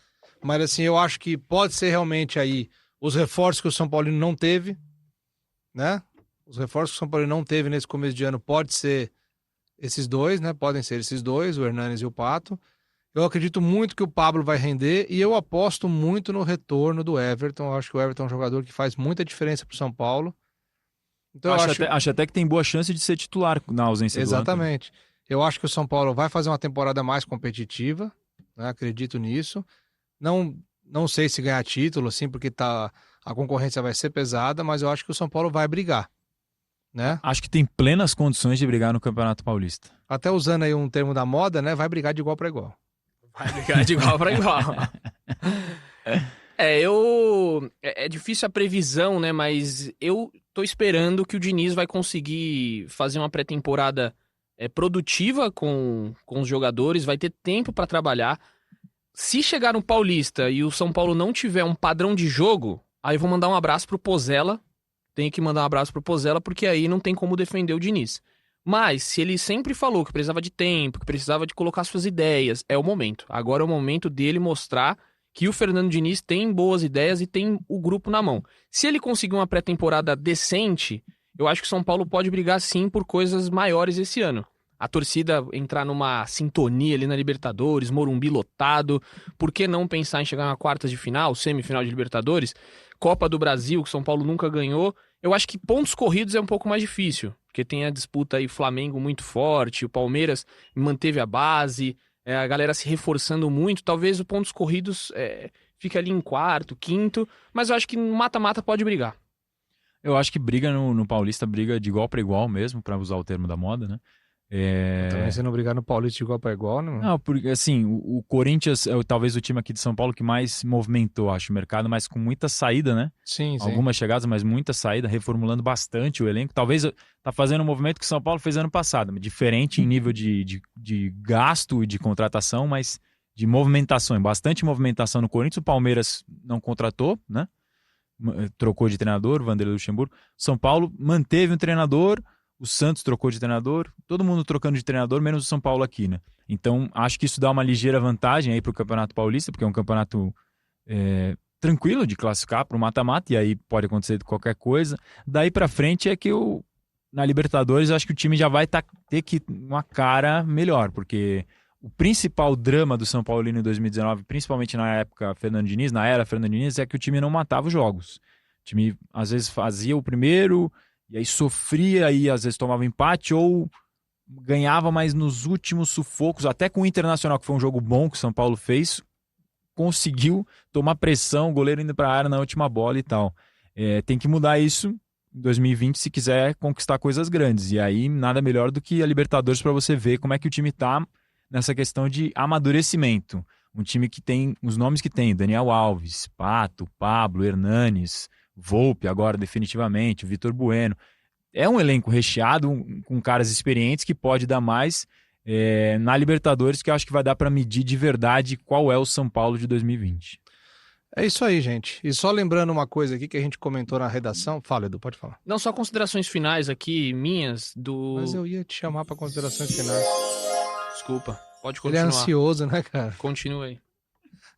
Mas assim, eu acho que pode ser realmente aí os reforços que o São Paulino não teve, né? Os reforços que o São Paulino não teve nesse começo de ano pode ser esses dois, né? Podem ser esses dois, o Hernanes e o Pato. Eu acredito muito que o Pablo vai render e eu aposto muito no retorno do Everton. Eu acho que o Everton é um jogador que faz muita diferença pro São Paulo. Então eu acho Acho até que tem boa chance de ser titular na ausência do Antony. exatamente. Eu acho que o São Paulo vai fazer uma temporada mais competitiva, né? Acredito nisso. Não sei se ganhar título, assim, porque a concorrência vai ser pesada, mas eu acho que o São Paulo vai brigar, né? Acho que tem plenas condições de brigar no Campeonato Paulista. Até usando aí um termo da moda, né? Vai brigar de igual para igual. Vai brigar de igual pra igual. É difícil a previsão, né? Mas eu tô esperando que o Diniz vai conseguir fazer uma pré-temporada produtiva com os jogadores, vai ter tempo pra trabalhar. Se chegar no Paulista e o São Paulo não tiver um padrão de jogo, aí eu vou mandar um abraço pro Pozella. Tenho que mandar um abraço pro Pozella, porque aí não tem como defender o Diniz. Mas, se ele sempre falou que precisava de tempo, que precisava de colocar suas ideias, é o momento. Agora é o momento dele mostrar que o Fernando Diniz tem boas ideias e tem o grupo na mão. Se ele conseguir uma pré-temporada decente, eu acho que o São Paulo pode brigar sim por coisas maiores esse ano. A torcida entrar numa sintonia ali na Libertadores, Morumbi lotado, por que não pensar em chegar na quartas de final, semifinal de Libertadores? Copa do Brasil, que o São Paulo nunca ganhou. Eu acho que pontos corridos é um pouco mais difícil, porque tem a disputa aí Flamengo muito forte, o Palmeiras manteve a base, a galera se reforçando muito. Talvez o pontos corridos fique ali em quarto, quinto, mas eu acho que no mata-mata pode brigar. Eu acho que briga no Paulista, briga de igual para igual mesmo, para usar o termo da moda, né? Também se não brigar no Paulista de igual para igual, não. Não, porque assim, o Corinthians é talvez o time aqui de São Paulo que mais movimentou, acho, o mercado, mas com muita saída, né? Sim. Algumas chegadas, mas muita saída, reformulando bastante o elenco. Talvez tá fazendo um movimento que o São Paulo fez ano passado, diferente em nível de gasto e de contratação, mas de movimentação, bastante movimentação no Corinthians. O Palmeiras não contratou, né? Trocou de treinador, o Vanderlei Luxemburgo. São Paulo manteve um treinador, o Santos trocou de treinador, todo mundo trocando de treinador, menos o São Paulo aqui, né? Então, acho que isso dá uma ligeira vantagem aí pro Campeonato Paulista, porque é um campeonato tranquilo de classificar pro mata-mata, e aí pode acontecer qualquer coisa. Daí pra frente é que na Libertadores, acho que o time já vai ter que uma cara melhor, porque o principal drama do São Paulino em 2019, principalmente na época Fernando Diniz, na era Fernando Diniz, é que o time não matava os jogos. O time, às vezes, fazia o primeiro, e aí sofria, e às vezes tomava empate, ou ganhava, mas nos últimos sufocos, até com o Internacional, que foi um jogo bom que o São Paulo fez, conseguiu tomar pressão, o goleiro indo para a área na última bola e tal. Tem que mudar isso em 2020 se quiser conquistar coisas grandes. E aí, nada melhor do que a Libertadores para você ver como é que o time tá nessa questão de amadurecimento. Um time que tem os nomes que tem, Daniel Alves, Pato, Pablo, Hernanes, Volpe agora definitivamente, Vitor Bueno. É um elenco recheado com caras experientes que pode dar mais na Libertadores, que eu acho que vai dar para medir de verdade qual é o São Paulo de 2020. É isso aí, gente. E só lembrando uma coisa aqui que a gente comentou na redação. Fala, Edu, pode falar. Não, só considerações finais aqui, minhas, Mas eu ia te chamar para considerações finais. Desculpa, pode Ele é continuar. ansioso, né, cara? Continua aí.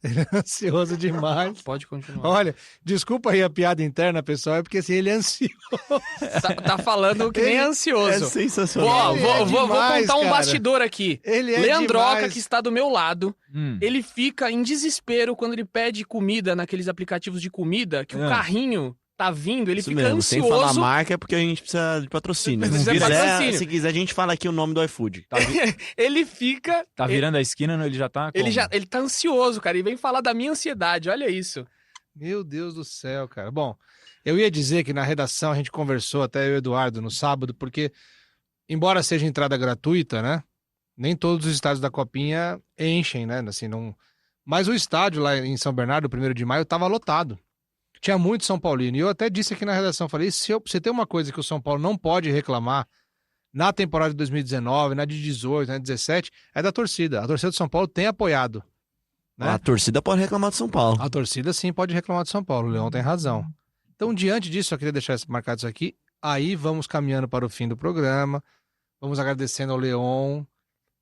Ele é ansioso demais. Pode continuar. Olha, desculpa aí a piada interna, pessoal, é porque assim, ele é ansioso. Tá falando que nem é É ansioso. sensacional. Ele é Vou demais, contar um cara. bastidor aqui. Ele é Leandroca, demais. que está do meu lado, Hum. ele fica em desespero quando ele pede comida naqueles aplicativos de comida, que o carrinho tá vindo, ele Isso fica mesmo, ansioso. sem falar marca é porque a gente precisa de patrocínio. Precisa de patrocínio. Se quiser, a gente fala aqui o nome do iFood. Ele fica... Tá virando a esquina, ele já tá. Ele tá ansioso, cara, e vem falar da minha ansiedade, olha isso. Meu Deus do céu, cara. Bom, eu ia dizer que na redação a gente conversou, até eu e o Eduardo, no sábado, porque, embora seja entrada gratuita, né? Nem todos os estádios da Copinha enchem, né? Assim, não... Mas o estádio lá em São Bernardo, 1º de maio, estava lotado. Tinha muito São Paulino. E eu até disse aqui na redação, falei, se tem uma coisa que o São Paulo não pode reclamar na temporada de 2019, na de 18, na de 17, é da torcida. A torcida do São Paulo tem apoiado. Né? A torcida pode reclamar de São Paulo. A torcida sim pode reclamar do São Paulo, o Leão tem razão. Então, diante disso, eu queria deixar marcado isso aqui. Aí vamos caminhando para o fim do programa. Vamos agradecendo ao Leon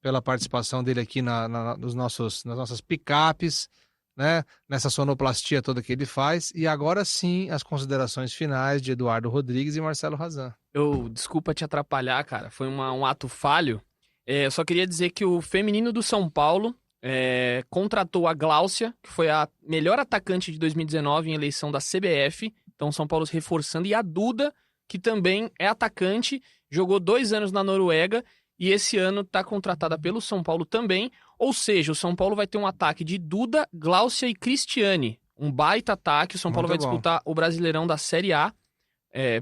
pela participação dele aqui nas nossas picapes, né? Nessa sonoplastia toda que ele faz. E agora sim, as considerações finais de Eduardo Rodrigues e Marcelo Razan. Desculpa te atrapalhar, cara, foi um ato falho. Eu só queria dizer que o feminino do São Paulo contratou a Gláucia, que foi a melhor atacante de 2019 em eleição da CBF. Então, São Paulo se reforçando. E a Duda, que também é atacante, jogou 2 anos na Noruega e esse ano está contratada pelo São Paulo também. Ou seja, o São Paulo vai ter um ataque de Duda, Gláucia e Cristiane. Um baita ataque. O São Paulo vai disputar o Brasileirão da Série A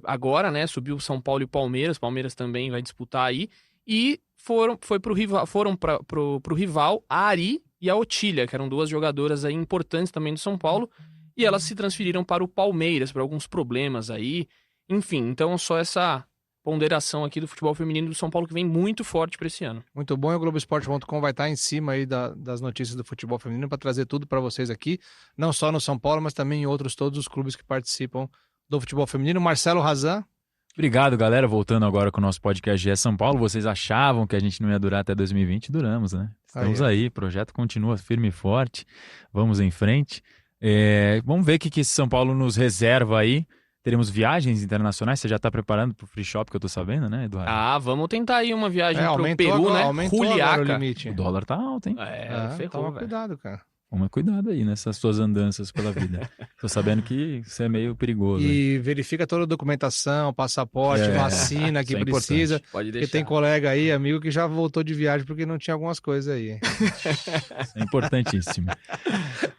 agora, né? Subiu o São Paulo e o Palmeiras. Palmeiras também vai disputar aí. E foram pro rival a Ari e a Otília, que eram 2 jogadoras aí importantes também do São Paulo. E elas se transferiram para o Palmeiras por alguns problemas aí. Enfim, então só essa ponderação aqui do futebol feminino do São Paulo que vem muito forte para esse ano. Muito bom, e o Globoesporte.com vai estar em cima aí das notícias do futebol feminino para trazer tudo para vocês aqui, não só no São Paulo, mas também em todos os clubes que participam do futebol feminino. Marcelo Razan. Obrigado, galera. Voltando agora com o nosso podcast GE São Paulo. Vocês achavam que a gente não ia durar até 2020? Duramos, né? Estamos aí. O projeto continua firme e forte. Vamos em frente. Vamos ver o que esse São Paulo nos reserva aí. Teremos viagens internacionais. Você já está preparando para o free shop que eu tô sabendo, né, Eduardo? Vamos tentar aí uma viagem pro Peru, agora, né? Aumentou agora o limite. O dólar tá alto, hein? Ferrou, toma velho. cuidado, cara. Toma cuidado aí nessas suas andanças pela vida. Tô sabendo que isso é meio perigoso. E verifica toda a documentação, passaporte, vacina que isso é precisa. importante. Pode Porque deixar. tem colega aí, amigo, que já voltou de viagem porque não tinha algumas coisas aí. Isso é importantíssimo.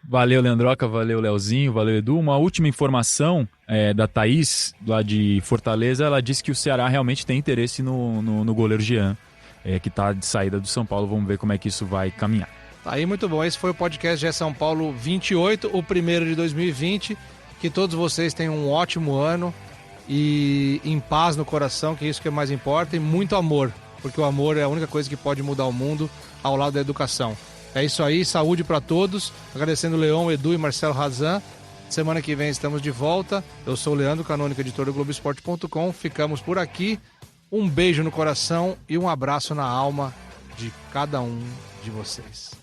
Valeu, Leandroca, valeu, Leozinho, valeu, Edu. Uma última informação da Thaís, lá de Fortaleza. Ela disse que o Ceará realmente tem interesse no goleiro Jean, que tá de saída do São Paulo. Vamos ver como é que isso vai caminhar. Tá aí, muito bom. Esse foi o podcast GE São Paulo 28, o primeiro de 2020. Que todos vocês tenham um ótimo ano e em paz no coração, que é isso que mais importa, e muito amor, porque o amor é a única coisa que pode mudar o mundo ao lado da educação. É isso aí, saúde para todos. Agradecendo o Leon, Edu e Marcelo Razan. Semana que vem estamos de volta. Eu sou o Leandro Canônico, editor do Globoesporte.com. Ficamos por aqui. Um beijo no coração e um abraço na alma de cada um de vocês.